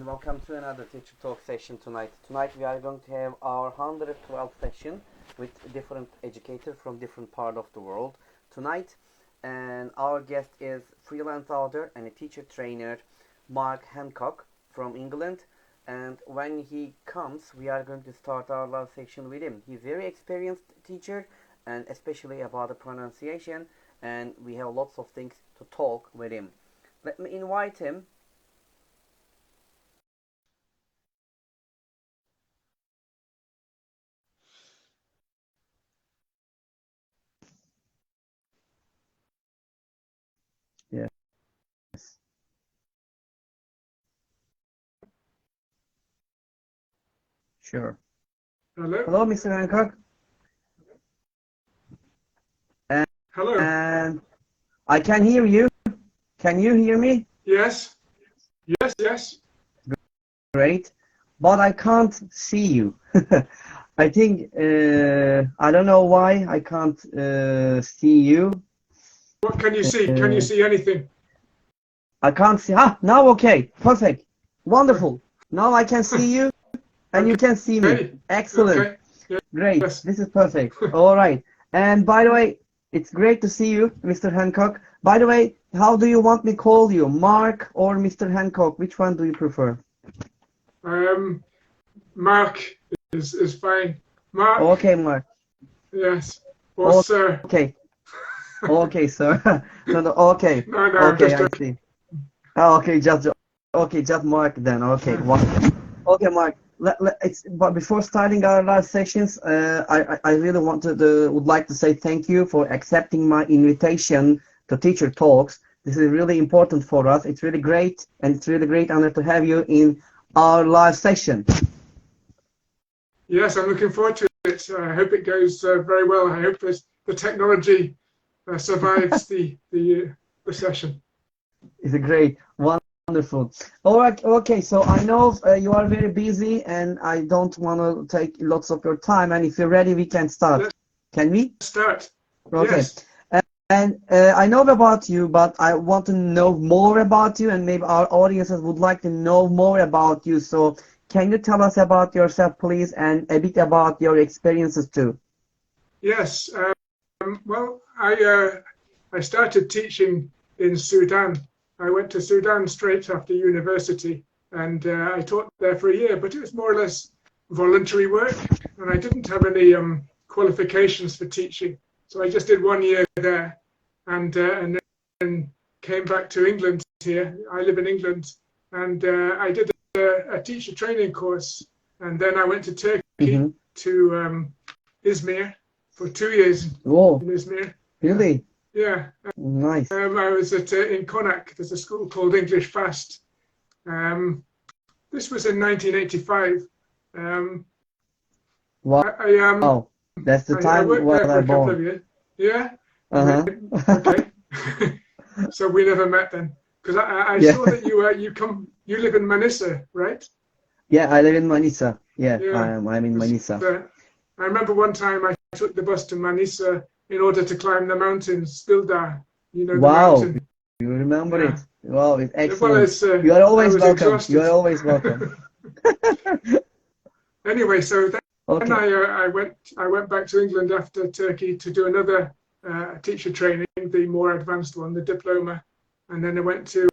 and welcome to another teacher talk session tonight. Tonight we are going to have our 112th session with different educators from different part of the world tonight, and our guest is freelance author and a teacher trainer Mark Hancock from England. And when he comes, we are going to start our last section with him. He's a very experienced teacher, and especially about the pronunciation, and we have lots of things to talk with him. Let me invite him. Yes. Sure. Hello. Hello, Mr. Hancock. Hello. And I can hear you. Can you hear me? Yes. Yes. Yes. Great. But I can't see you. I think, I don't know why I can't see you. What can you see? Can you see anything? I can't see. Ah, now okay. Perfect. Wonderful. Now I can see you and you can see me. Okay. Excellent. Okay. Yeah. Great. Yes. This is perfect. All right. And by the way, it's great to see you, Mr. Hancock. By the way, how do you want me to call you? Mark or Mr. Hancock? Which one do you prefer? Mark is fine. Mark. Okay, Mark. Yes. Or sir. Okay. Okay, sir. No, okay. No, Okay, just I see. Oh, okay, just Mark then. Okay, okay, Mark. But before starting our live sessions, I really would like to say thank you for accepting my invitation to Teacher Talks. This is really important for us. It's really great, and it's really great honor to have you in our live session. Yes, I'm looking forward to it. I hope it goes very well. I hope the technology survives the session. It's a great, wonderful. All right, okay. So I know you are very busy, and I don't want to take lots of your time. And if you're ready, we can start. Can we? Start. Okay. Yes. And I know about you, but I want to know more about you, and maybe our audiences would like to know more about you. So can you tell us about yourself, please, and a bit about your experiences too? Yes. Well, I started teaching in Sudan. I went to Sudan straight after university, and I taught there for a year, but it was more or less voluntary work, and I didn't have any qualifications for teaching. So I just did 1 year there, and then came back to England here. I live in England, and I did a teacher training course, and then I went to Turkey to Izmir for 2 years in Izmir. Really? Yeah. Nice. I was in Konak. There's a school called English Fast. This was in 1985. Wow. That's the time when I born. Yeah. Okay. So we never met then, because I saw that you live in Manisa, right? Yeah, I live in Manisa. Yeah. I'm in Manisa. I remember one time I took the bus to Manisa in order to climb the mountains, Stildar. You know, the mountain. You remember it. Wow, it's excellent. Well, you are always welcome. Exhausted. You are always welcome. Anyway, so then I went back to England after Turkey to do another teacher training, the more advanced one, the diploma, and then I went to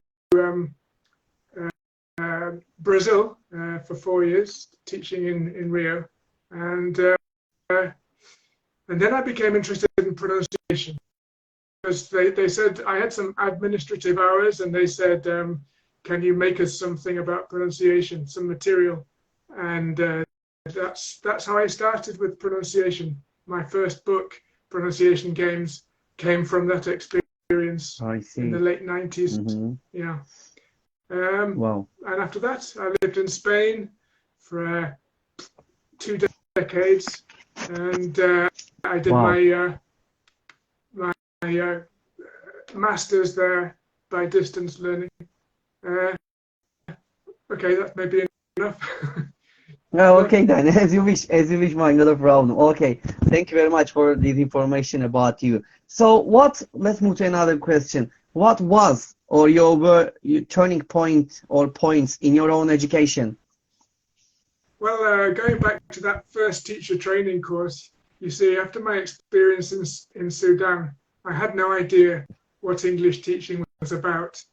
Brazil for 4 years, teaching in Rio, and then I became interested in pronunciation, because they said I had some administrative hours, and they said, can you make us something about pronunciation, some material? And that's how I started with pronunciation. My first book, Pronunciation Games, came from that experience in the late 90s. Yeah. Wow. And after that, I lived in Spain for 2 decades, and I did my master's there by distance learning. Okay, that may be enough. Oh, okay then, as you wish, Mike, not a problem. Okay, thank you very much for this information about you. So let's move to another question. What was or your turning point or points in your own education? Well, going back to that first teacher training course, you see, after my experience in Sudan, I had no idea what English teaching was about.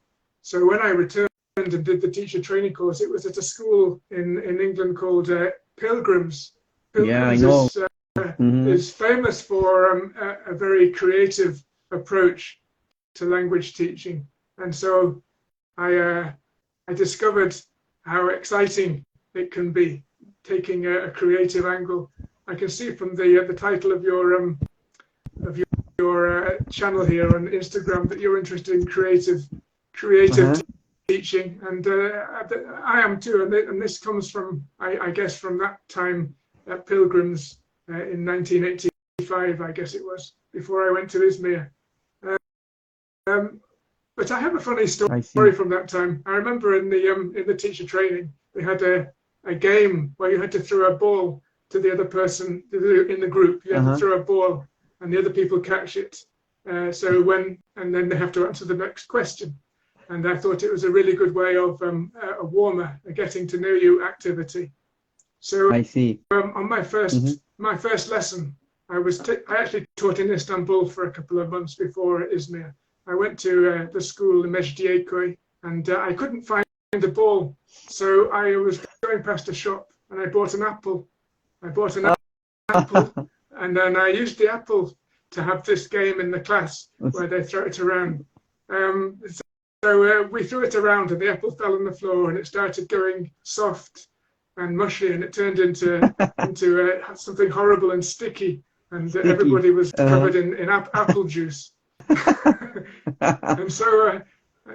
So when I returned and did the teacher training course, it was at a school in England called Pilgrims. Yeah, I know. Is famous for a very creative approach to language teaching. And so I discovered how exciting it can be, taking a creative angle. I can see from the title of your channel here on Instagram that you're interested in creative teaching, and I am too. And this comes from, I guess, from that time at Pilgrims in 1985, I guess it was, before I went to Izmir. But I have a funny story from that time. I remember in the teacher training, they had a game where you had to throw a ball to the other person in the group. You had to throw a ball, and the other people catch it. And then they have to answer the next question. And I thought it was a really good way of a warmer, a getting to know you activity. So I see. On my first lesson, I actually taught in Istanbul for a couple of months before Izmir. I went to the school in Mecidiyeköy, and I couldn't find the ball. So I was going past a shop, and I bought an apple. Apple, and then I used the apple to have this game in the class where they throw it around. So we threw it around, and the apple fell on the floor, and it started going soft and mushy, and it turned into something horrible and sticky, and everybody was covered in apple juice. And so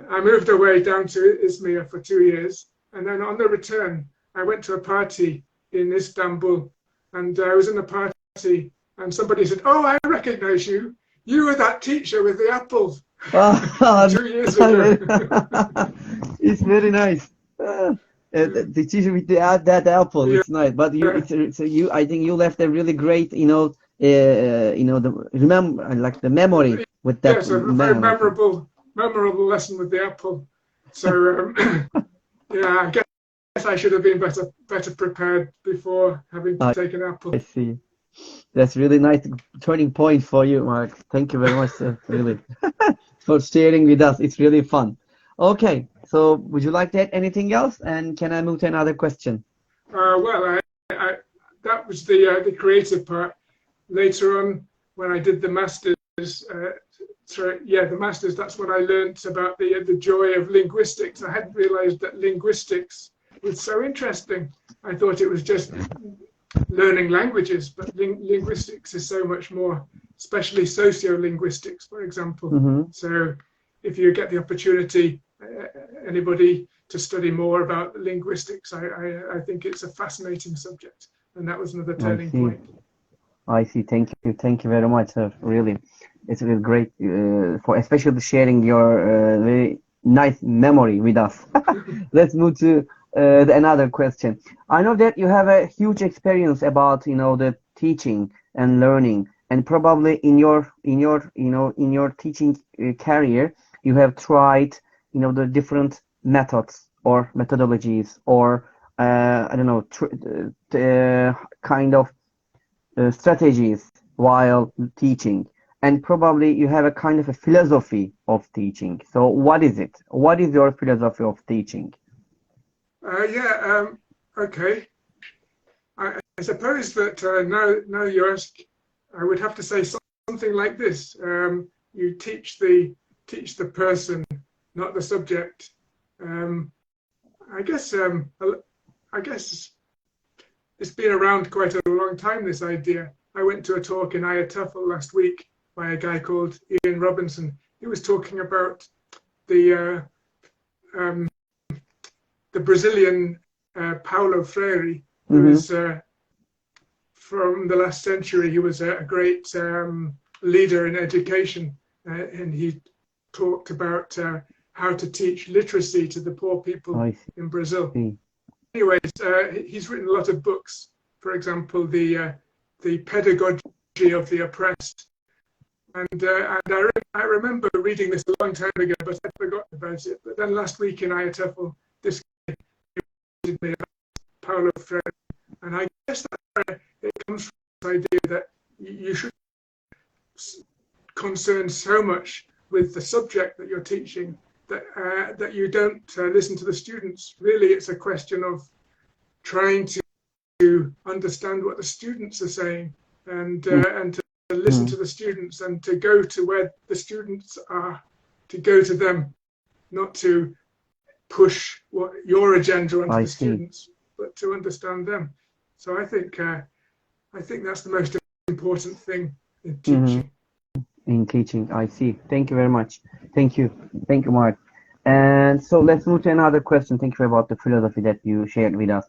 I moved away down to Izmir for 2 years, and then on the return, I went to a party in Istanbul, and I was in a party, and somebody said, "Oh, I recognize you. You were that teacher with the apples 2 years ago." It's very nice. The teacher with that apple, it's nice. But I think you left a really great, the memory with that. Yes, a very memorable lesson with the apple. So yeah, I guess I should have been better prepared before having to take an apple. I see. That's really nice turning point for you, Mark. Thank you very much, really, for sharing with us. It's really fun. Okay, so would you like to add anything else? And can I move to another question? Well, that was the creative part. Later on, when I did the masters, the masters, that's when I learned about the joy of linguistics. I hadn't realized that linguistics was so interesting. I thought it was just learning languages, but linguistics is so much more, especially sociolinguistics, for example. So if you get the opportunity, anybody, to study more about linguistics, I think it's a fascinating subject, and that was another turning point. I see. Thank you very much, sir. Really, it's really great for especially sharing your very nice memory with us. Let's move to another question. I know that you have a huge experience about the teaching and learning, and probably in your teaching career, you have tried the different methods or methodologies or I don't know kind of strategies while teaching, and probably you have a kind of a philosophy of teaching. So what is it? What is your philosophy of teaching? Okay. I suppose that now you ask, I would have to say something like this. You teach the person, not the subject. I guess it's been around quite a long time, this idea. I went to a talk in IATEFL last week by a guy called Ian Robinson. He was talking about the Brazilian Paulo Freire, who is from the last century. He was a great leader in education, and he talked about how to teach literacy to the poor people in Brazil. Anyways, he's written a lot of books. For example, the Pedagogy of the Oppressed, I remember reading this a long time ago, but I'd forgotten about it. But then last week in IATEFL, this guy reminded me about Paulo Freire, and I guess that it comes from this idea that you should concern so much with the subject that you're teaching that you don't listen to the students. Really, it's a question of trying to understand what the students are saying and to listen to the students and to go to where the students are, to go to them, not to push what your agenda onto the students, but to understand them. So I think that's the most important thing in teaching. In teaching, I see. Thank you very much. Thank you, Mark. And so let's move to another question. Thank you about the philosophy that you shared with us.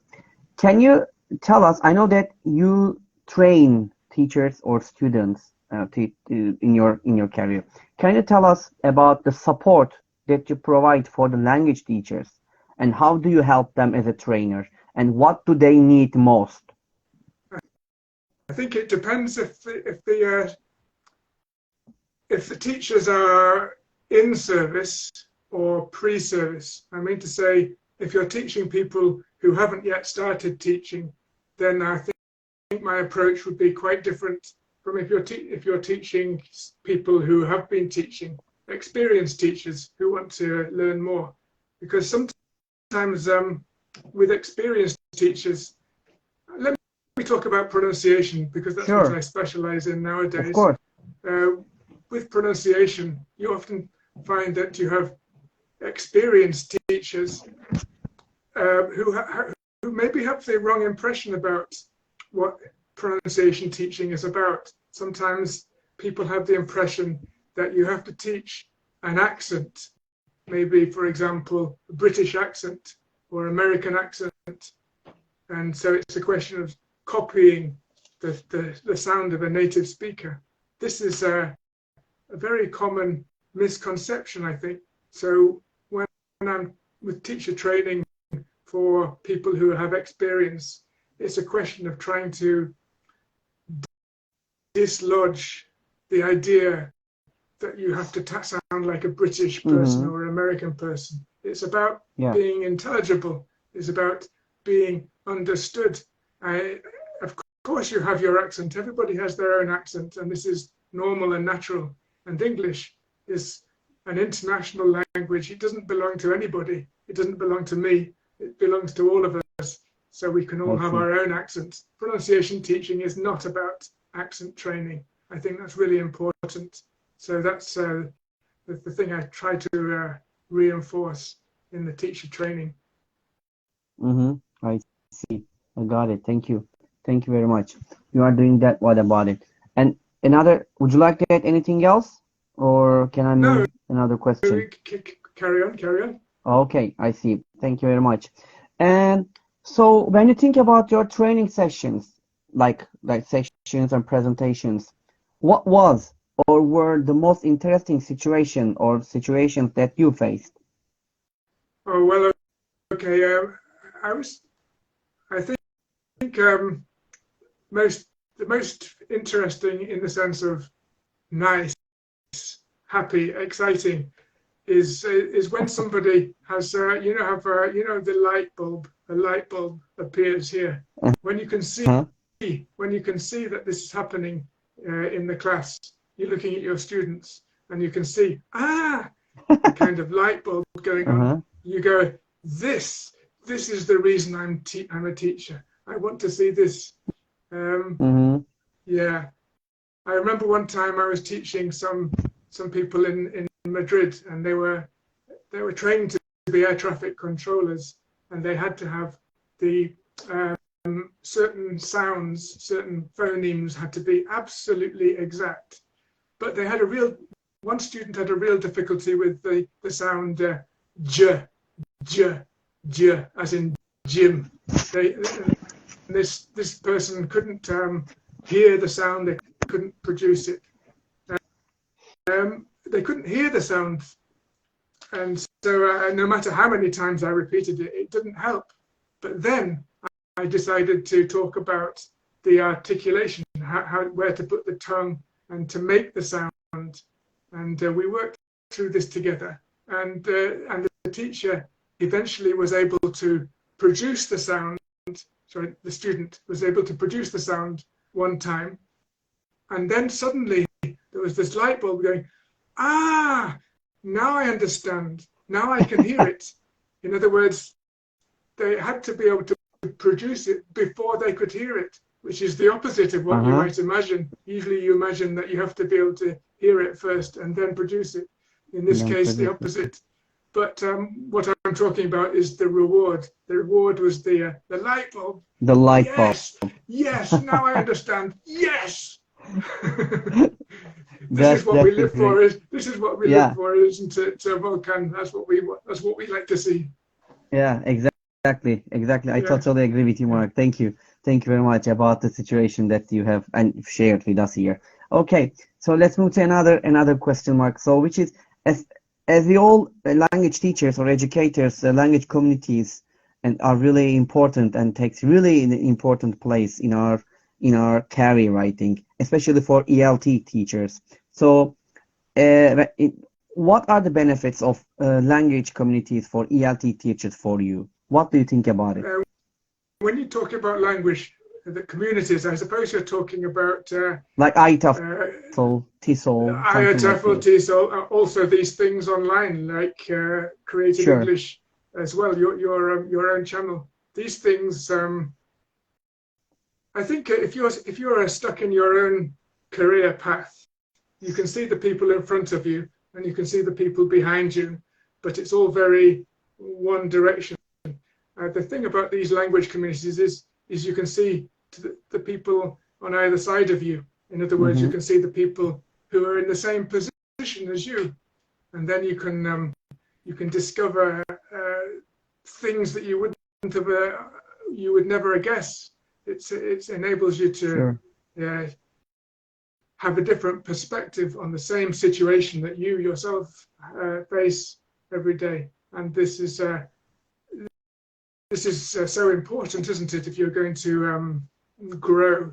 Can you tell us? I know that you train teachers or students in your career. Can you tell us about the support that you provide for the language teachers, and how do you help them as a trainer, and what do they need most? I think it depends if the teachers are in service or pre-service. I mean to say, if you're teaching people who haven't yet started teaching, then I think my approach would be quite different from if you're teaching people who have been teaching, experienced teachers who want to learn more. Because sometimes with experienced teachers, let me talk about pronunciation, because that's what I specialize in nowadays. Of course. With pronunciation, you often find that you have experienced teachers who maybe have the wrong impression about what pronunciation teaching is about. Sometimes people have the impression that you have to teach an accent, maybe, for example, a British accent or American accent, and so it's a question of copying the sound of a native speaker. This is a very common misconception, I think. So when I'm with teacher training for people who have experience, it's a question of trying to dislodge the idea that you have to sound like a British person or an American person. It's about being intelligible. It's about being understood. Of course, you have your accent. Everybody has their own accent, and this is normal and natural. And English is an international language. It doesn't belong to anybody. It doesn't belong to me. It belongs to all of us. So we can all have our own accents. Pronunciation teaching is not about accent training. I think that's really important. So that's the thing I try to reinforce in the teacher training. I see. I got it. Thank you. Thank you very much. You are doing that. What about it? And would you like to add anything else? Or can I move another question? Carry on. Okay, I see. Thank you very much. And so when you think about your training sessions, like sessions and presentations, what was or were the most interesting situation or situations that you faced? Oh, well, okay. I think the most interesting in the sense of nice, happy, exciting is when somebody has the light bulb appears here. When you can see that this is happening in the class, you're looking at your students and you can see the kind of light bulb going on. You go, this is the reason I'm a teacher. I want to see this. Yeah, I remember one time I was teaching some people in Madrid, and they were trained to be air traffic controllers, and they had to have the certain sounds, certain phonemes had to be absolutely exact. But they had one student had a real difficulty with the sound j, as in gym. This person couldn't hear the sound, they couldn't produce it. They couldn't hear the sound, and so no matter how many times I repeated it, it didn't help. But then I decided to talk about the articulation, where to put the tongue and to make the sound. and we worked through this together. And the teacher eventually was able to produce the sound. Sorry, the student was able to produce the sound one time, and then suddenly there was this light bulb going, ah, now I understand. Now I can hear it. In other words, they had to be able to produce it before they could hear it, which is the opposite of what you might imagine. Usually you imagine that you have to be able to hear it first and then produce it. In this case, the opposite. But what I'm talking about is the reward. The reward was the light bulb. The light bulb. Yes, now I understand. Yes. This is what we live for. This is what we live for, isn't it, Volkan? That's what we like to see. Yeah, exactly. I totally agree with you, Mark. Thank you very much about the situation that you have and shared with us here. Okay, so let's move to another question, Mark. So, which is as we all language teachers or educators, language communities, and are really important and takes really an important place in our career, I think, especially for ELT teachers. So, what are the benefits of language communities for ELT teachers for you? What do you think about it? When you talk about language, the communities, I suppose you're talking about like ITAFL, TESOL, ITAFL, TESOL, also these things online like Creative English as well, your own channel. These things, I think, if you're stuck in your own career path, you can see the people in front of you and you can see the people behind you, but it's all very one direction. The thing about these language communities is you can see the people on either side of you. In other words, you can see the people who are in the same position as you, and then you can discover things that you wouldn't have you would never guess. It enables you to have a different perspective on the same situation that you yourself face every day, and this is so important, isn't it? If you're going to grow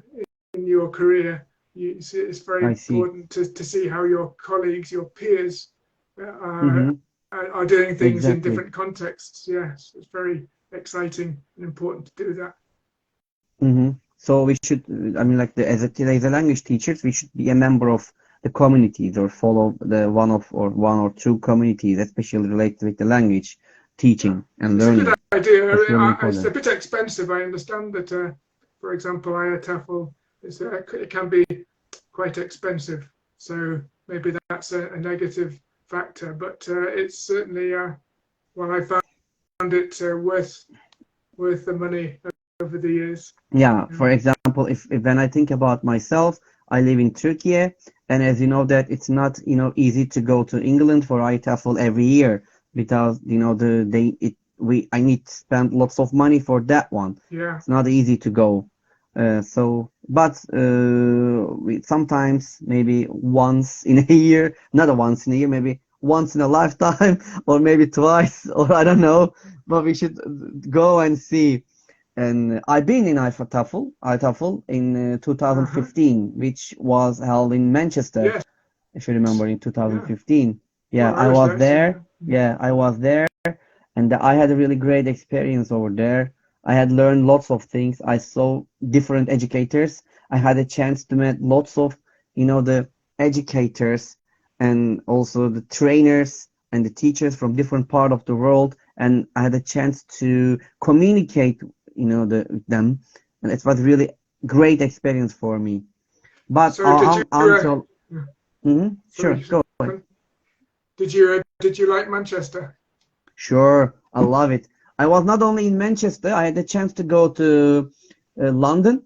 in your career, it's very important to see how your colleagues, your peers, are doing things in different contexts. Yes, it's very exciting and important to do that. So we should, I mean, like as a language teachers, we should be a member of the communities or follow the one or two communities, especially related with the language teaching and learning. It's a good idea. It's a bit expensive. I understand that, for example, ITAFL it can be quite expensive. So maybe that's a negative factor. But it's certainly, well, I found it worth the money over the years. Yeah. For example, if when I think about myself, I live in Turkey, and as you know that it's not easy to go to England for ITAFL every year. Because I need to spend lots of money for that one. Yeah, it's not easy to go. But we sometimes maybe once in a year, not once in a year, maybe once in a lifetime, or maybe twice, or I don't know. But we should go and see. And I've been in ITAFL in 2015, which was held in Manchester. Yes. If you remember, in 2015. Yeah, I was there. Yeah, I was there, and I had a really great experience over there. I had learned lots of things. I saw different educators. I had a chance to meet lots of, the educators and also the trainers and the teachers from different part of the world. And I had a chance to communicate, them, and it was really great experience for me. But so sure, go ahead. Did you like Manchester? Sure, I love it. I was not only in Manchester, I had the chance to go to London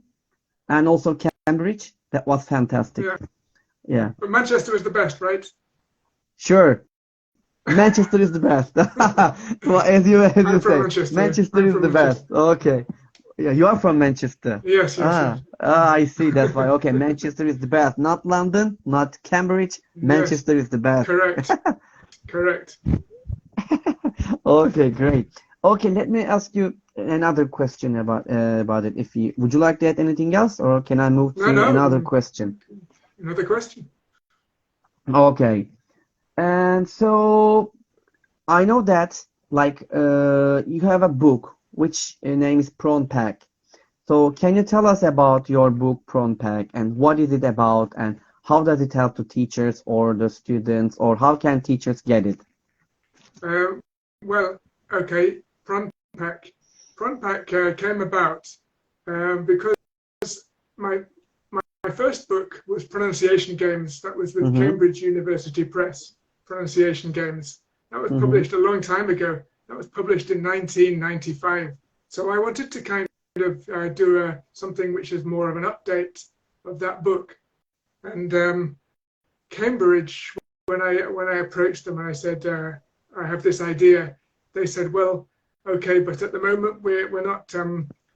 and also Cambridge. That was fantastic. Yeah. But Manchester is the best, right? Sure. Manchester is the best. Well, as you say, Manchester is the best. Okay. Yeah, you are from Manchester. Yes. I see. That's why. Okay, Manchester is the best. Not London, not Cambridge. Manchester is the best. Correct. Okay, great. Okay, let me ask you another question about it. Would you like to add anything else, or can I move to another question? Another question. Okay. And so I know that like you have a book which name is Prawn Pack. So can you tell us about your book Prawn Pack and what is it about and how does it help to teachers or the students or how can teachers get it? Um, well, okay, Front Pack. Front Pack came about because my, my first book was Pronunciation Games. That was with Mm-hmm. Cambridge University Press. Pronunciation Games. That was Mm-hmm. published a long time ago. That was published in 1995. So I wanted to kind of do something which is more of an update of that book. And Cambridge, when I approached them and I said I have this idea, they said, well, okay, but at the moment we're not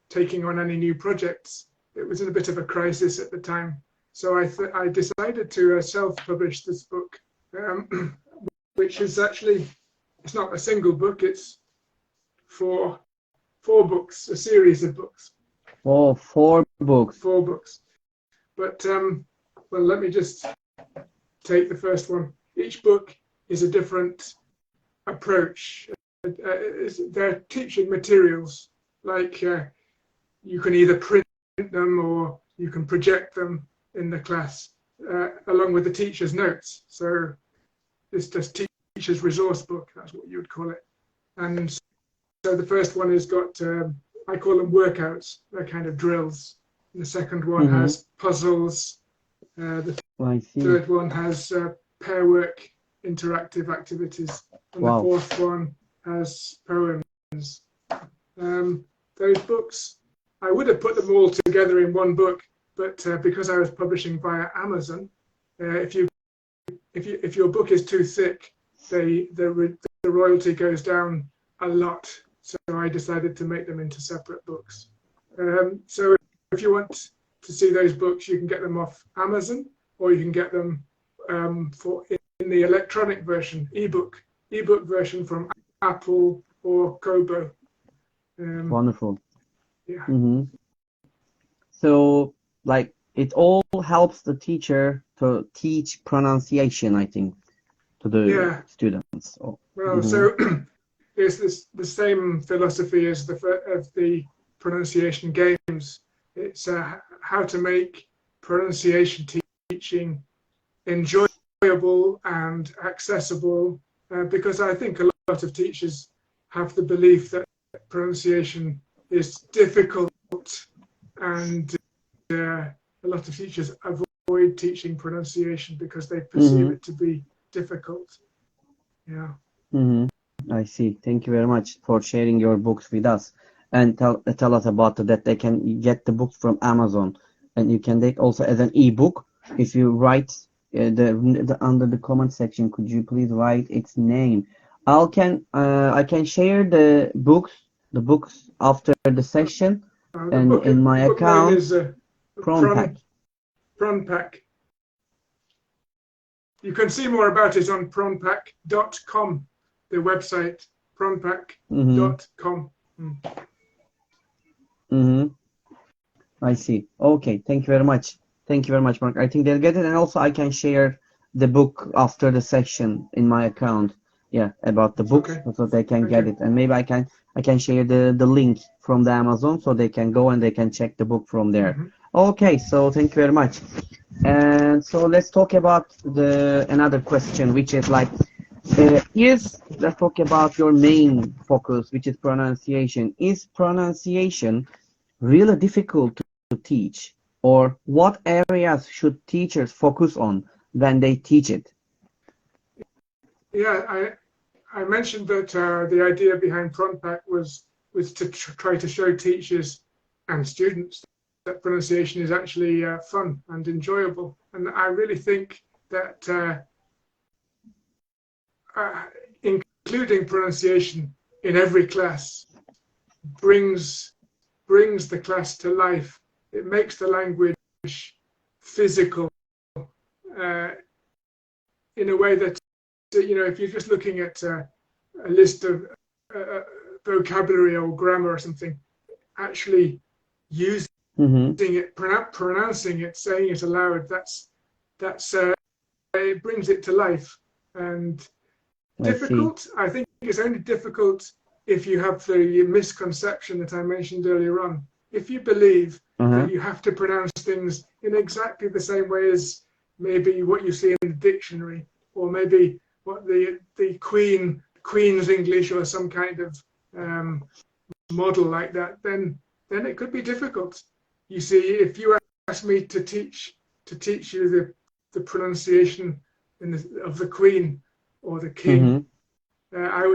taking on any new projects. It was in a bit of a crisis at the time, so I decided to self-publish this book, which is actually it's not a single book. It's four books, a series of books, Oh, 4 books. 4 books. But well, let me just take the first one. Each book is a different approach. They're teaching materials, like you can either print them or you can project them in the class along with the teacher's notes. So it's just teacher's resource book, that's what you would call it. And so the first one has got, I call them workouts, they're kind of drills. And the second one Mm-hmm. has puzzles. The I see. third one has pair work, interactive activities. And Wow. the fourth one has poems. Those books, I would have put them all together in one book, but because I was publishing via Amazon, if your book is too thick, the royalty goes down a lot. So I decided to make them into separate books. So if you want to see those books, you can get them off Amazon, or you can get them in the electronic version, ebook version from Apple or Kobo. Wonderful. Yeah. Mm-hmm. So like it all helps the teacher to teach pronunciation, I think, to the students. Oh. Well, Mm-hmm. so it's the same philosophy as the pronunciation games. It's how to make pronunciation teaching enjoyable and accessible, because I think a lot of teachers have the belief that pronunciation is difficult, and a lot of teachers avoid teaching pronunciation because they perceive it to be difficult. Yeah. Mm-hmm. I see. Thank you very much for sharing your books with us and tell us about that they can get the books from Amazon and you can take also as an ebook. If you write the under the comment section, could you please write its name? I can share the books after the session and in my book name account is Prawn Pack. Prawn Pack. You can see more about it on pronounciation.com, the website, pronounciation.com. Mm-hmm. I see. Okay, thank you very much. Thank you very much, Mark. I think they'll get it, and also I can share the book after the section in my account. Yeah, about the books, so they can get it, and maybe I can share the link from the Amazon, so they can go and they can check the book from there. Okay, so thank you very much. And so let's talk about another question, which is like, let's talk about your main focus, which is pronunciation. Is pronunciation really difficult to teach, or what areas should teachers focus on when they teach it? Yeah, I mentioned that the idea behind PronPack was to try to show teachers and students that pronunciation is actually fun and enjoyable. And I really think that including pronunciation in every class brings the class to life. It makes the language physical in a way that, if you're just looking at a list of vocabulary or grammar or something, actually using it, pronouncing it, saying it aloud, it it brings it to life. And difficult, I think it's only difficult if you have the misconception that I mentioned earlier on. If you believe that you have to pronounce things in exactly the same way as maybe what you see in the dictionary, or maybe what the Queen's English or some kind of model like that, then it could be difficult. You see, if you ask me to teach you the pronunciation of the Queen or the King, I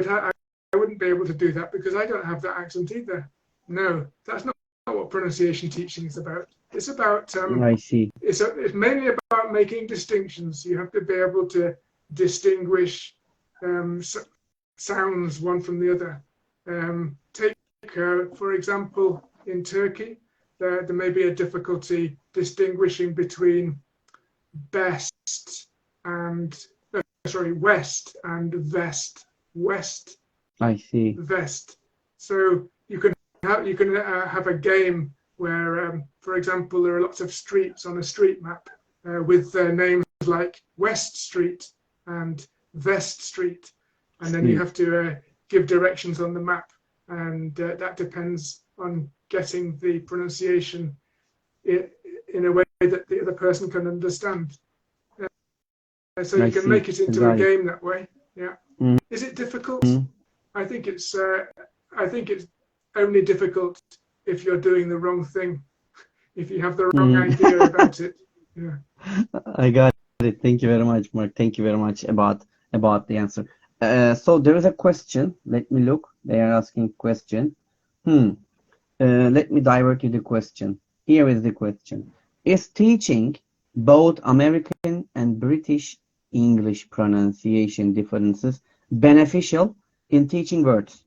wouldn't be able to do that because I don't have that accent either. No, that's not what pronunciation teaching is about. It's about I see. It's mainly about making distinctions. You have to be able to distinguish sounds one from the other. Take for example, in Turkey, there may be a difficulty distinguishing between west and vest. West. I see. Vest. So you can have a game where, for example, there are lots of streets on a street map with names like West Street and Vest Street, and then you have to give directions on the map, and that depends on getting the pronunciation in a way that the other person can understand. So you can make it into a game that way. Yeah. Is it difficult? I think it's only difficult if you're doing the wrong thing, if you have the wrong idea about it. Yeah. I got it. Thank you very much, Mark. Thank you very much about the answer. So there is a question. Let me look. They are asking question. Let me divert you the question. Here is the question. Is teaching both American and British English pronunciation differences beneficial in teaching words?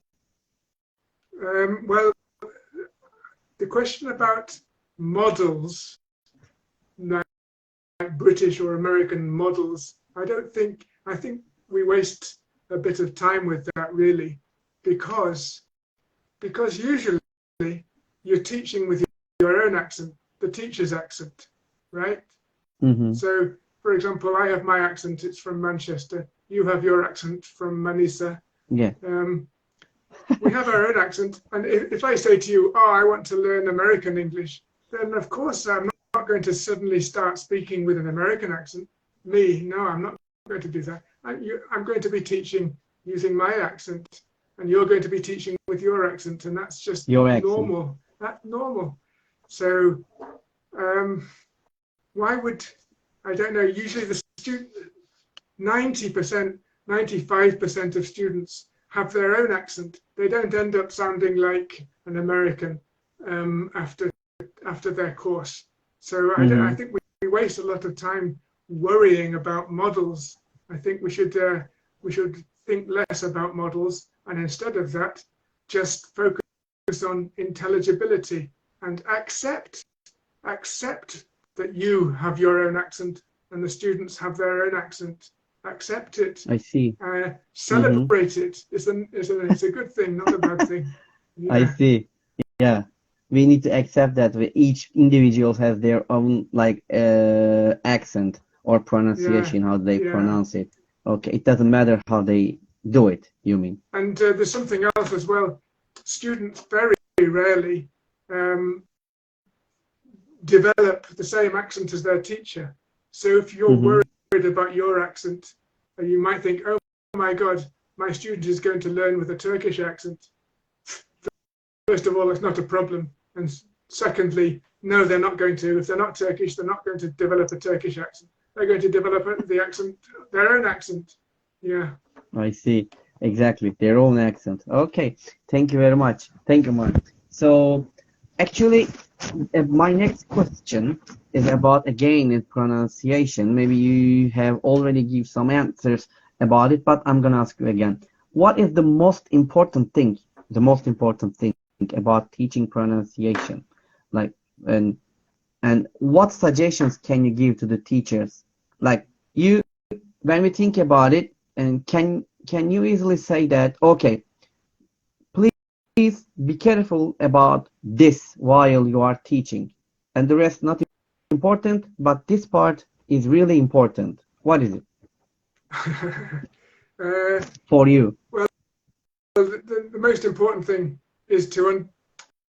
Well, the question about models, like British or American models, I think we waste a bit of time with that, really, because usually you're teaching with your own accent, the teacher's accent, right? So, for example, I have my accent, it's from Manchester. You have your accent from Manisa. Yeah. We have our own accent, and if I say to you, oh, I want to learn American English, then of course I'm not going to suddenly start speaking with an American accent. No, I'm not going to do that. I'm going to be teaching using my accent, and you're going to be teaching with your accent, and that's just normal. That's normal. So why would, I don't know, usually the 90%, 95% of students have their own accent. They don't end up sounding like an American after their course. So I think we waste a lot of time worrying about models. I think we should think less about models, and instead of that, just focus on intelligibility and accept that you have your own accent and the students have their own accent. Accept it. I see. Celebrate it. It's a good thing, not a bad thing. Yeah. I see. Yeah, we need to accept that each individual has their own accent or pronunciation, how they pronounce it. Okay, it doesn't matter how they do it, you mean? And there's something else as well. Students very rarely develop the same accent as their teacher. So if you're worried about your accent, you might think, oh my God, my student is going to learn with a Turkish accent. First of all, it's not a problem. And secondly, no, they're not going to. If they're not Turkish, they're not going to develop a Turkish accent. They're going to develop their own accent. Yeah. I see. Exactly. Their own accent. Okay. Thank you very much. Thank you, Mark. So, actually, my next question is about, again, in pronunciation. Maybe you have already give some answers about it, but I'm going to ask you again. What is the most important thing about teaching pronunciation? And what suggestions can you give to the teachers? When we think about it, and can you easily say that, okay, please be careful about this while you are teaching, and the rest not important, but this part is really important. What is it? for you? Well, the most important thing is to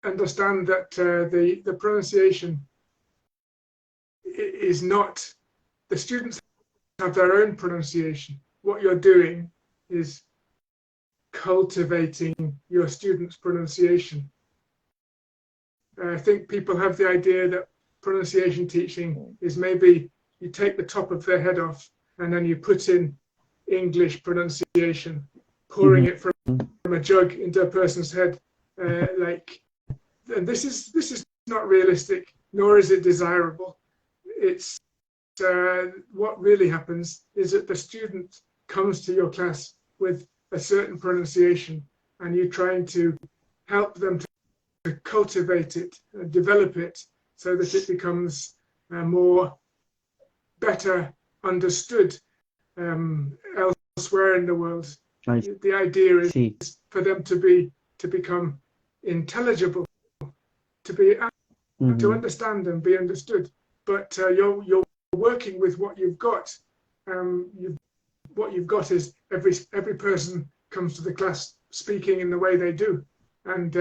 understand that the pronunciation is not, the students have their own pronunciation. What you're doing is cultivating your students' pronunciation. I think people have the idea that pronunciation teaching is maybe you take the top of their head off and then you put in English pronunciation, pouring it from a jug into a person's head. And this is not realistic, nor is it desirable. It's what really happens is that the student comes to your class with a certain pronunciation, and you're trying to help them to cultivate it, develop it, so that it becomes more better understood elsewhere in the world. The idea is for them to become intelligible, to understand and be understood. But you're working with what you've got. What you've got is every person comes to the class speaking in the way they do, and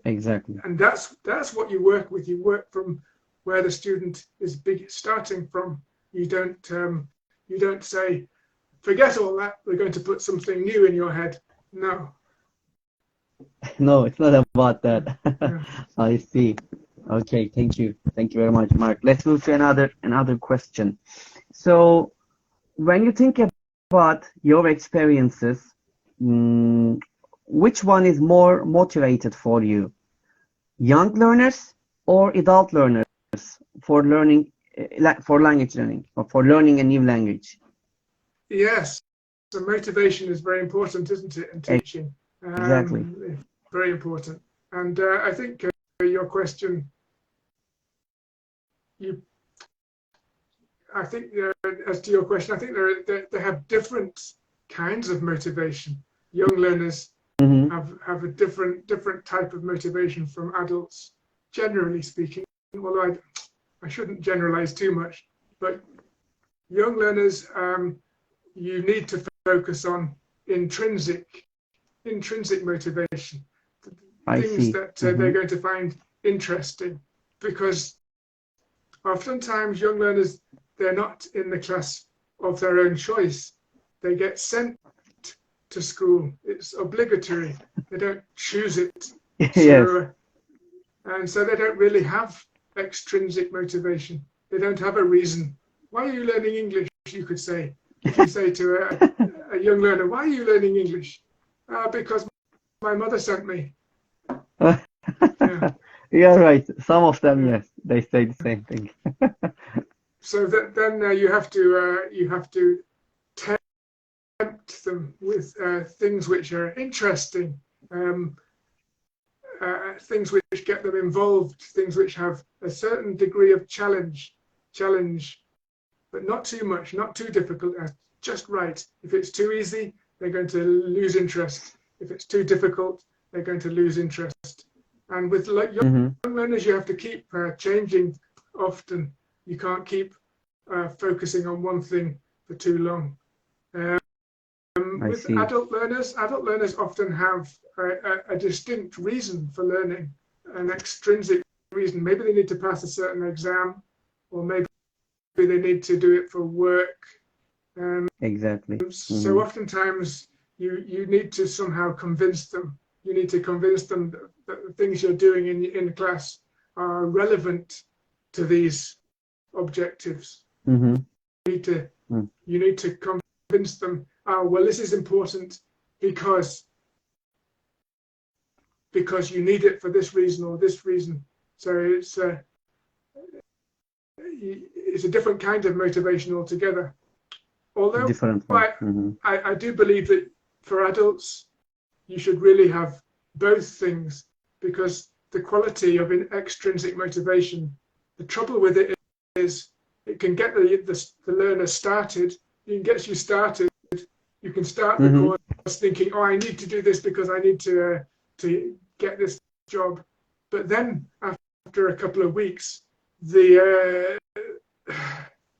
exactly. And that's what you work with. You work from where the student is starting from. You don't say, forget all that, we're going to put something new in your head. No. No, it's not about that. Yeah. I see. Okay, thank you very much, Mark. Let's move to another question. So when you think about your experiences, which one is more motivated for you? Young learners or adult learners for learning, for language learning, or for learning a new language? Yes, the motivation is very important, isn't it, in teaching? Exactly. Very important. And I think your question, as to your question, I think they have different kinds of motivation. Young learners have a different type of motivation from adults, generally speaking. Although I shouldn't generalize too much, but young learners, you need to focus on intrinsic motivation, things that they're going to find interesting, because oftentimes young learners, they're not in the class of their own choice. They get sent to school. It's obligatory. They don't choose it. Yes. And so they don't really have extrinsic motivation. They don't have a reason. Why are you learning English, you could say. If you say to a young learner, why are you learning English? Because my mother sent me. Yeah. You're right. Some of them, yes, they say the same thing. So then you have to tempt them with things which are interesting, things which get them involved, things which have a certain degree of challenge, but not too much, not too difficult, just right. If it's too easy, they're going to lose interest. If it's too difficult, they're going to lose interest. And with young learners, you have to keep changing often. You can't keep focusing on one thing for too long. With adult learners often have a distinct reason for learning, an extrinsic reason. Maybe they need to pass a certain exam, or maybe they need to do it for work. Exactly. So oftentimes you need to somehow convince them. You need to convince them that the things you're doing in class are relevant to these objectives. You need to convince them, well, this is important because you need it for this reason or this reason. So it's a different kind of motivation altogether. Although I do believe that for adults, you should really have both things, because the quality of extrinsic motivation, the trouble with it is it can get the learner started. It can get you started. You can start the course thinking, oh, I need to do this because I need to get this job. But then after a couple of weeks, the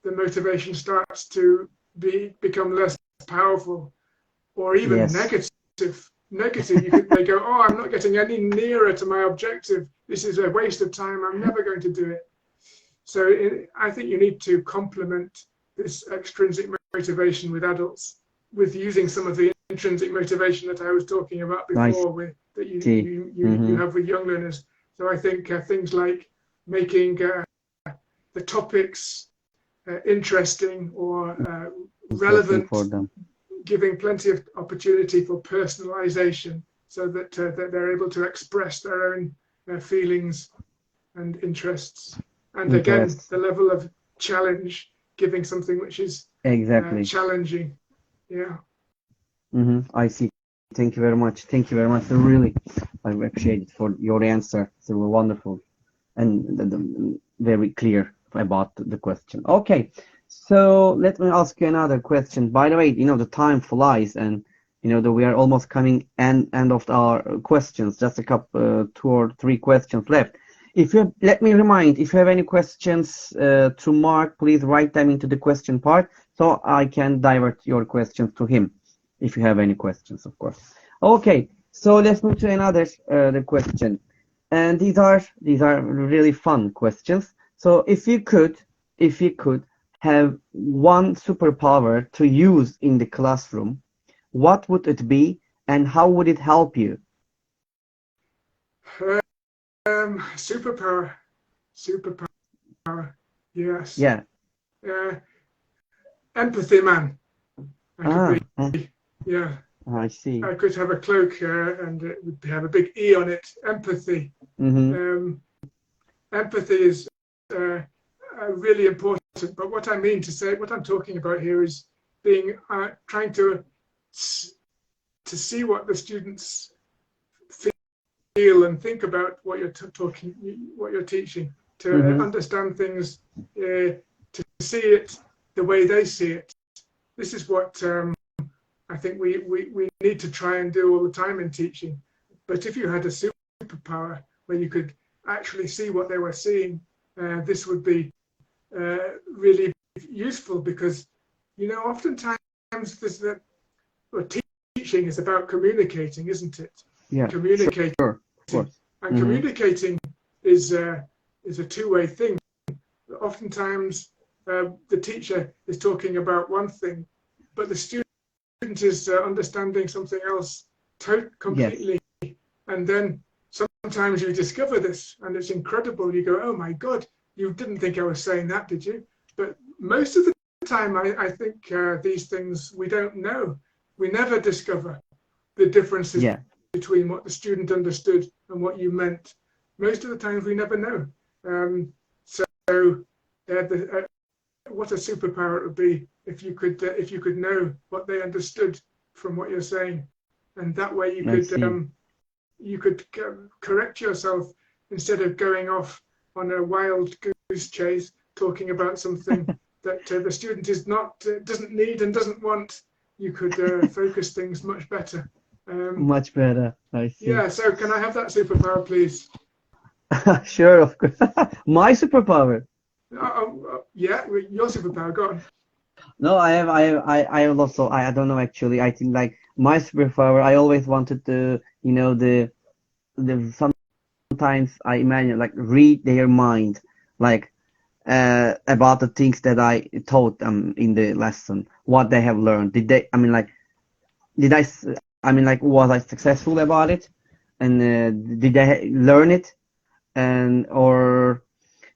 motivation starts to become less powerful, or even Yes. negative. They go, oh, I'm not getting any nearer to my objective. This is a waste of time. I'm never going to do it. So I think you need to complement this extrinsic motivation with adults with using some of the intrinsic motivation that I was talking about before, that you have with young learners. So I think things like making the topics interesting or relevant for them. Giving plenty of opportunity for personalization so that they're able to express their own feelings and interests. And again, the level of challenge, giving something which is challenging. Yeah. I see. Thank you very much. Thank you very much. Really, I appreciate it for your answer. It's wonderful and very clear about the question. Okay. So let me ask you another question. By the way, the time flies, and we are almost coming end of our questions. Just a couple, 2 or 3 questions left. Let me remind, if you have any questions to Mark, please write them into the question part so I can divert your questions to him. If you have any questions, of course. Okay. So let's move to another the question, and these are really fun questions. So if you could have one superpower to use in the classroom, what would it be and how would it help you? Superpower. Yes. Yeah. Empathy, man. Yeah. I see. I could have a cloak and it would have a big E on it. Empathy. Empathy is really important. But what I mean to say, what I'm talking about here is trying to see what the students feel and think about what you're teaching, to understand things, to see it the way they see it. This is what I think we need to try and do all the time in teaching. But if you had a superpower where you could actually see what they were seeing, this would be really useful, because oftentimes teaching is about communicating, isn't it? Yeah, communicating. Sure. Of course. And communicating is a two-way thing. Oftentimes the teacher is talking about one thing, but the student is understanding something else completely. Yes. And then sometimes you discover this and it's incredible. You go, oh my God, you didn't think I was saying that, did you? But most of the time, I think these things we don't know. We never discover the differences between what the student understood and what you meant. Most of the times we never know. What a superpower it would be if you could know what they understood from what you're saying, and that way you could correct yourself instead of going off on a wild goose chase talking about something that the student doesn't need and doesn't want. You could focus things much better. Much better. I see. Yeah. So can I have that superpower, please? Sure, of course. My superpower. Yeah, your superpower. Go on. No, I have also. I don't know actually. I think like my superpower. I always wanted to, the sometimes I imagine like read their mind, like about the things that I taught them in the lesson, what they have learned. Was I successful about it, and did they learn it, and or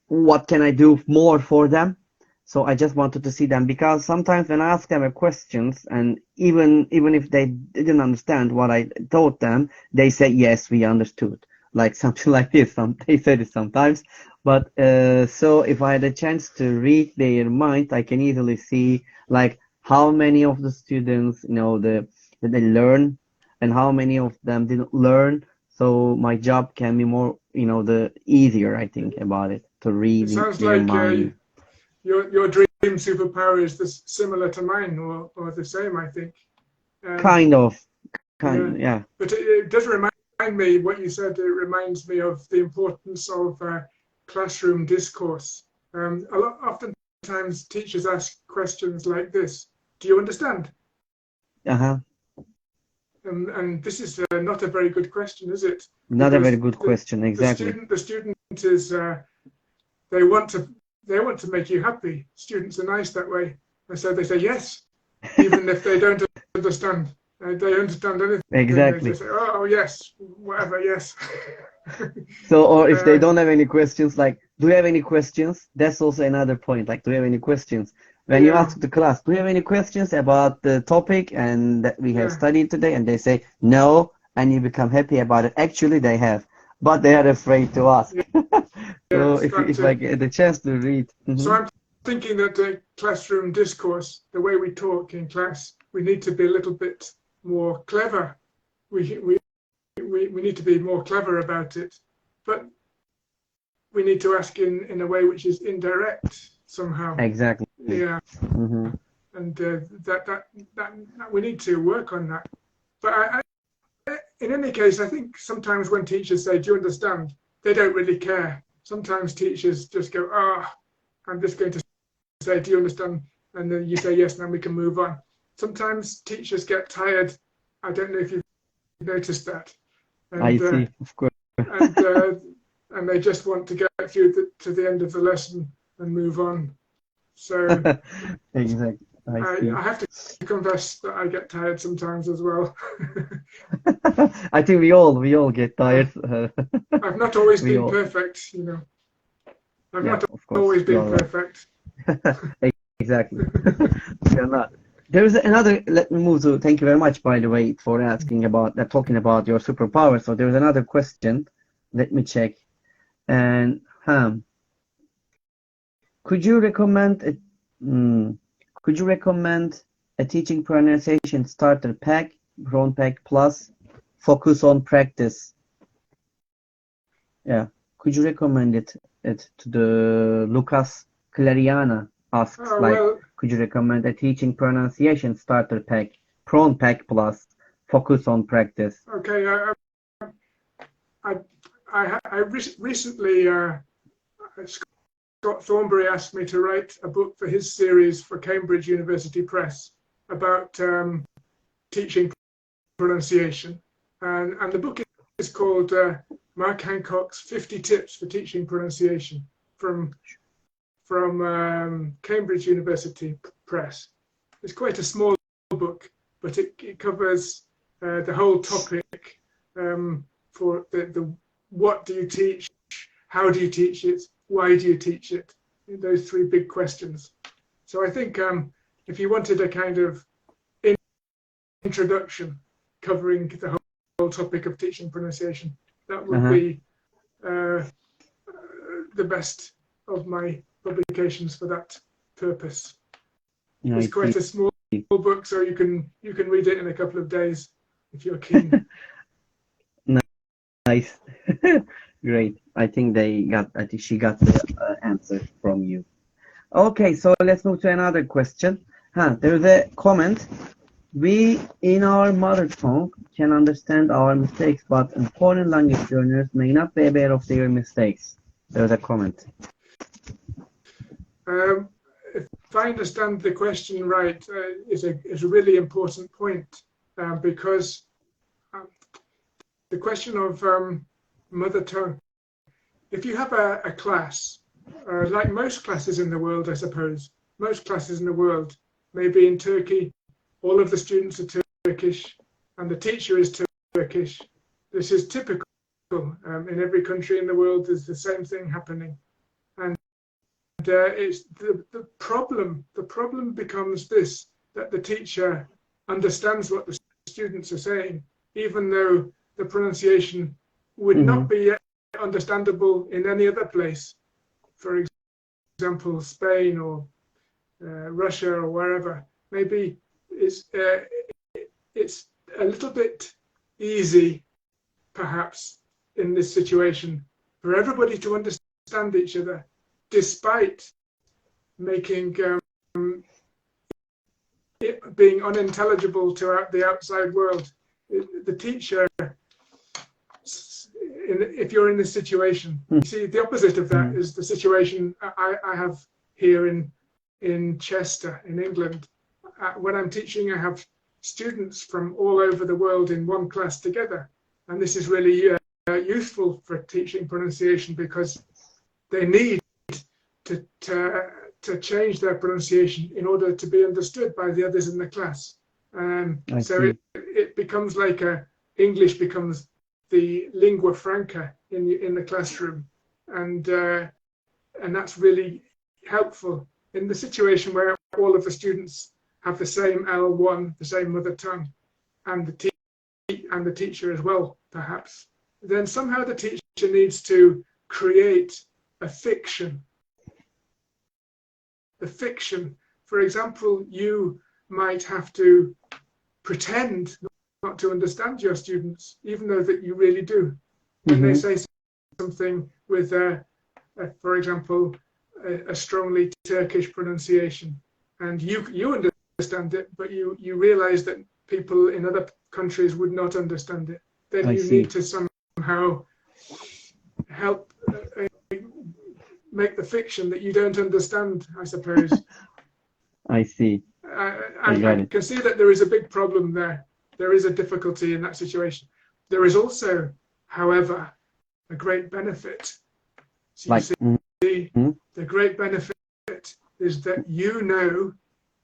what can I do more for them? So I just wanted to see them, because sometimes when I ask them questions, and even if they didn't understand what I taught them, they say yes, we understood, like something like this. They said it sometimes, but so if I had a chance to read their mind, I can easily see like how many of the students that they learn and how many of them didn't learn. So my job can be more the easier, I think, about it, to read their mind. Your dream superpower is similar to mine, or the same, I think. Kind of, yeah. But it does remind me, what you said, it reminds me of the importance of classroom discourse. Oftentimes teachers ask questions like this: do you understand? Uh-huh. And this is not a very good question, is it? Not a Because very good question, exactly. the student is they want to make you happy. Students are nice that way, and so they say yes, even if they don't understand. They understand anything. Exactly. They say, oh yes, whatever, yes. So, or if they don't have any questions, like, do you have any questions? That's also another point. Like, do you have any questions? When you ask the class, do you have any questions about the topic and that we have studied today? And they say no, and you become happy about it. Actually, they have, but they are afraid to ask. So if I get the chance to read. So I'm thinking that the classroom discourse, the way we talk in class, we need to be a little bit more clever. We need to be more clever about it, but we need to ask in a way which is indirect somehow. Exactly. Yeah. And that we need to work on that. But in any case, I think sometimes when teachers say, "Do you understand?" they don't really care. Sometimes teachers just go, I'm just going to say, "Do you understand?" And then you say yes, and then we can move on. Sometimes teachers get tired. I don't know if you've noticed that. And, I see, of course. And they just want to get through to the end of the lesson and move on. So exactly. I have to confess that I get tired sometimes as well. I think we all get tired. I've not always been perfect, you know. I've not always been perfect. Exactly. You're not. There is another. Let me move to. Thank you very much, by the way, for asking about that, talking about your superpower. So there is another question. Let me check. And could you recommend a teaching pronunciation starter pack, Brown Pack Plus, focus on practice? Yeah. Could you recommend it to the Lucas Clariana asks, could you recommend a teaching pronunciation starter pack, Prawn Pack Plus, focus on practice? Okay, I recently Scott Thornbury asked me to write a book for his series for Cambridge University Press about teaching pronunciation, and the book is called Mark Hancock's 50 Tips for Teaching Pronunciation from Cambridge University Press. It's quite a small book, but it covers the whole topic for the what do you teach, how do you teach it, why do you teach it, those three big questions. So I think if you wanted a kind of introduction covering the whole topic of teaching pronunciation, that would be the best of my publications for that purpose. It's quite a small book, so you can read it in a couple of days if you're keen. Nice. Great. I think she got the answer from you. Okay, so let's move to another question. There's a comment. We, in our mother tongue, can understand our mistakes, but in foreign language learners may not be aware of their mistakes. There's a comment. If I understand the question right, is a really important point because the question of mother tongue. If you have a class, like most classes in the world, I suppose, most classes in the world, maybe in Turkey, all of the students are Turkish and the teacher is Turkish. This is typical. In every country in the world, there's the same thing happening. And it's the problem. The problem becomes this, that the teacher understands what the students are saying, even though the pronunciation would not be understandable in any other place. For example, Spain or Russia or wherever. Maybe it's a little bit easy, perhaps, in this situation for everybody to understand each other, despite making it being unintelligible to the outside world. The teacher, if you're in this situation, you see the opposite of that is the situation I have here in Chester, in England. When I'm teaching, I have students from all over the world in one class together. And this is really useful for teaching pronunciation because they need to change their pronunciation in order to be understood by the others in the class. So it becomes like English becomes the lingua franca in the classroom, and that's really helpful in the situation where all of the students have the same L1, the same mother tongue, and the teacher as well, perhaps. Then somehow the teacher needs to create a fiction. The fiction, for example, you might have to pretend not to understand your students, even though that you really do. When they say something with, for example, a strongly Turkish pronunciation, and you understand it, but you realize that people in other countries would not understand it, then you need to somehow help make the fiction that you don't understand, I suppose. I see. I can see that there is a big problem there. There is a difficulty in that situation. There is also, however, a great benefit. So the great benefit is that you know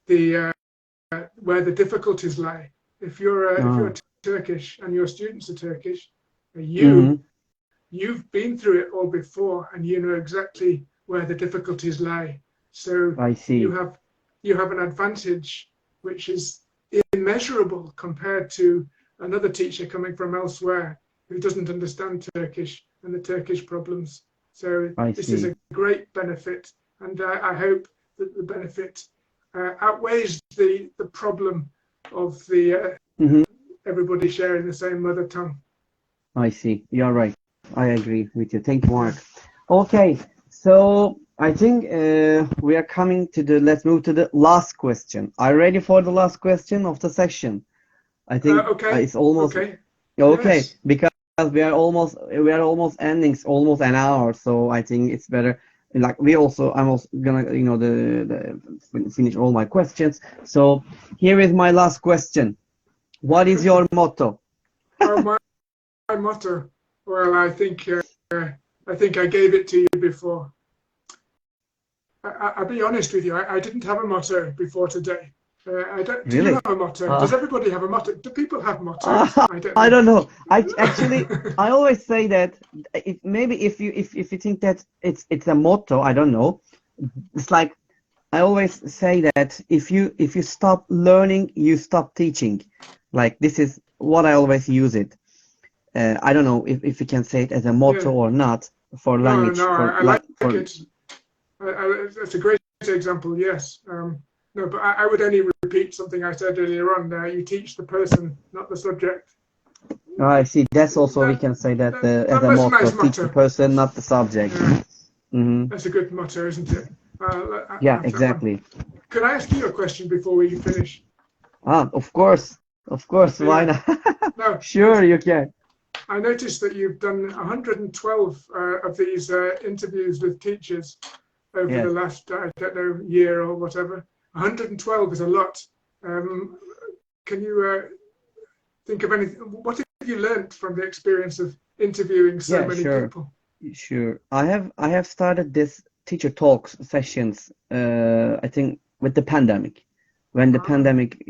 where the difficulties lie. If you're Turkish and your students are Turkish, you've been through it all before, and you know exactly where the difficulties lie. So I see. You have an advantage which is immeasurable compared to another teacher coming from elsewhere who doesn't understand Turkish and the Turkish problems. So this is a great benefit, and I hope that the benefit outweighs the problem of the everybody sharing the same mother tongue. I see. You're right. I agree with you. Thank you, Mark. Okay, so I think we are coming to let's move to the last question. Are you ready for the last question of the section? I think it's almost okay. Yes. Because we are almost ending, almost an hour. So I think it's better. Like I'm also gonna finish all my questions. So here is my last question. What is your motto? My motto. Well, I think I gave it to you before. I'll be honest with you. I didn't have a motto before today. I don't. Do you have a motto? Does everybody have a motto? Do people have mottos? I don't know. I always say that maybe if you think that it's a motto, I don't know. It's like I always say that if you stop learning, you stop teaching. Like this is what I always use it. I don't know if you can say it as a motto or not for language. No, I like it. That's a great example, yes. No, but I would only repeat something I said earlier on. You teach the person, not the subject. I see. That's also we can say that as a motto. Nice teach the person, not the subject. Yeah. That's a good motto, isn't it? Yeah, exactly. Could I ask you a question before we finish? Of course. Why not? No, sure, you can. I noticed that you've done 112 of these interviews with teachers over the last, I don't know, year or whatever. 112 is a lot. Can you think of anything? What have you learned from the experience of interviewing so many people? Sure. I have started this teacher talks sessions. I think with the pandemic, when the pandemic,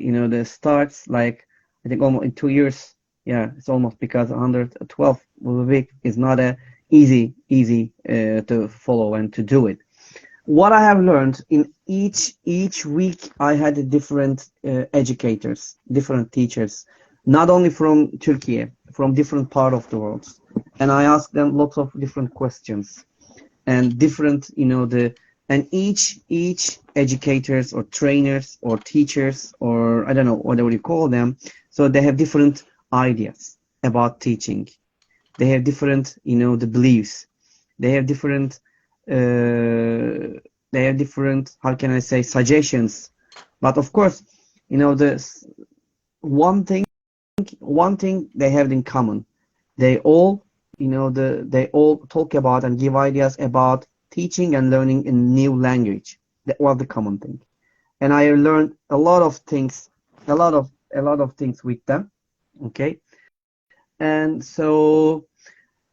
starts. Like I think almost in 2 years. Yeah, it's almost because 112 a week is not a easy to follow and to do it. What I have learned in each week, I had different educators, different teachers, not only from Turkey, from different part of the world, and I asked them lots of different questions, and different, and each educators or trainers or teachers or I don't know whatever you call them, so they have different ideas about teaching. They have different, the beliefs. They have different. How can I say, suggestions. But of course, the one thing they have in common. They all, they all talk about and give ideas about teaching and learning a new language. That was the common thing. And I learned a lot of things, a lot of a lot of things with them. Okay, and so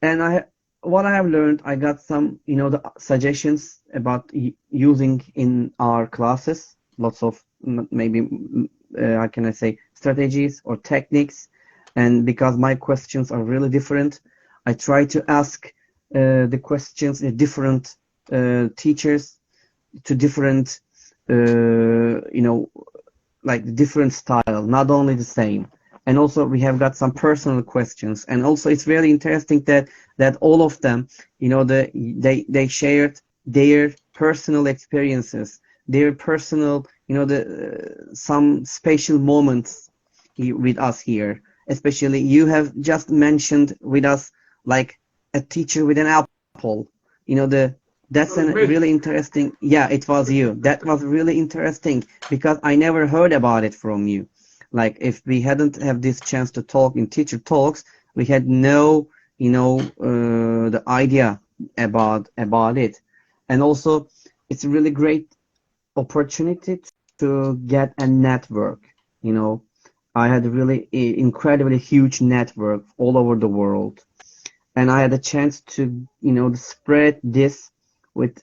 and what I have learned, I got some, the suggestions about using in our classes. Lots of maybe how can I say, strategies or techniques. And because my questions are really different, I try to ask the questions in different teachers to different like different style, not only the same. And also we have got some personal questions, and also it's very interesting that all of them, they shared their personal experiences, their personal, some special moments with us here. Especially you have just mentioned with us like a teacher with an apple. That's a really interesting. Yeah, it was you. That was really interesting because I never heard about it from you. Like if we hadn't have this chance to talk in teacher talks, we had no, the idea about it. And also, it's a really great opportunity to get a network. I had a really incredibly huge network all over the world, and I had a chance to, spread this with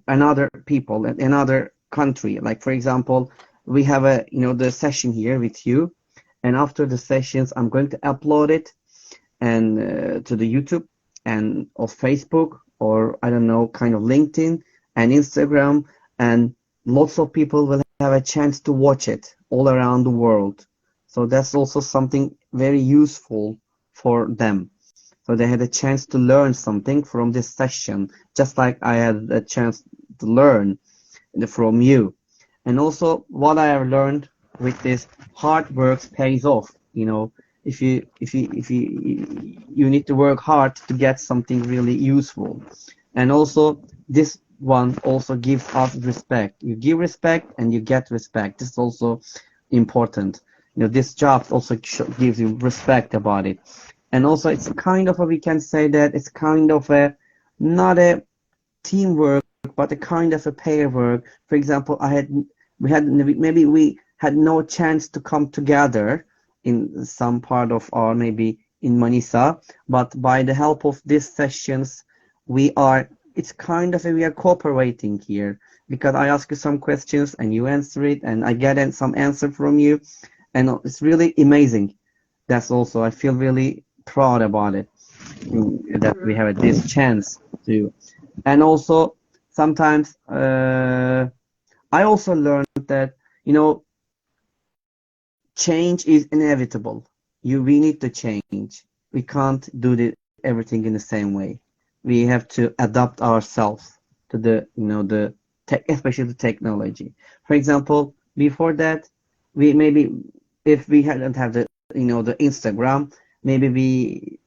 another people in another country. Like for example, we have the session here with you, and after the sessions, I'm going to upload it and to the YouTube and of Facebook, or I don't know, kind of LinkedIn and Instagram, and lots of people will have a chance to watch it all around the world. So that's also something very useful for them. So they had a chance to learn something from this session, just like I had a chance to learn from you. And also what I have learned with this, hard work pays off. If you need to work hard to get something really useful. And also this one also gives us respect. You give respect and you get respect. This is also important. This job also gives you respect about it. And also it's kind of we can say that it's kind of not a teamwork, but a kind of a pair work. For example, we had no chance to come together in some part of our, maybe in Manisa, but by the help of these sessions, we are cooperating here, because I ask you some questions and you answer it, and I get some answer from you, and it's really amazing. That's also, I feel really proud about it, that we have this chance to. And also sometimes I also learned that change is inevitable. We need to change. We can't do everything in the same way. We have to adapt ourselves to the especially the technology. For example, before that, if we hadn't have the Instagram, maybe we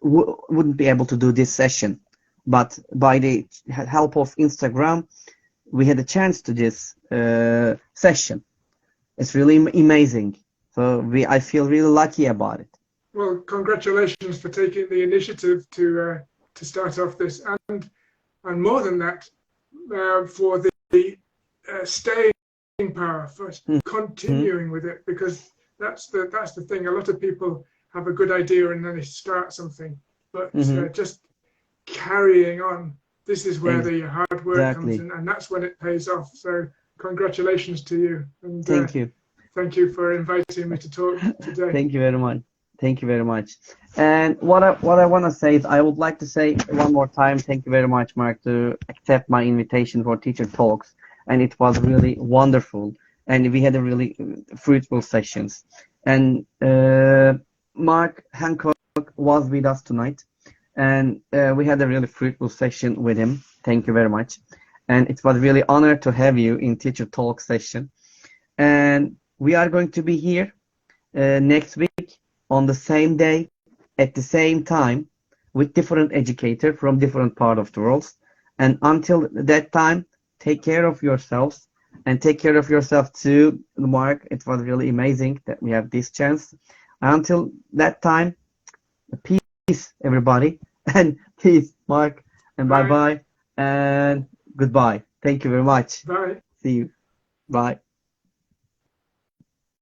wouldn't be able to do this session. But by the help of Instagram, we had a chance to this session. It's really amazing. So I feel really lucky about it. Well, congratulations for taking the initiative to start off this, and more than that, for the staying power, for continuing with it, because that's the thing. A lot of people have a good idea and then they start something, but just carrying on. This is where the hard work comes in, and that's when it pays off. So congratulations to you. And thank you. Thank you for inviting me to talk today. Thank you very much. Thank you very much. And what I want to say is, I would like to say one more time, thank you very much, Mark, to accept my invitation for Teacher Talks. And it was really wonderful. And we had a really fruitful sessions. And Mark Hancock was with us tonight. And we had a really fruitful session with him. Thank you very much. And it was really honor to have you in Teacher Talk session. And we are going to be here next week on the same day at the same time with different educators from different part of the world. And until that time, take care of yourselves and take care of yourself too, Mark. It was really amazing that we have this chance. Until that time, peace, everybody, and peace, Mark, and bye-bye, and goodbye. Thank you very much. Bye. See you. Bye.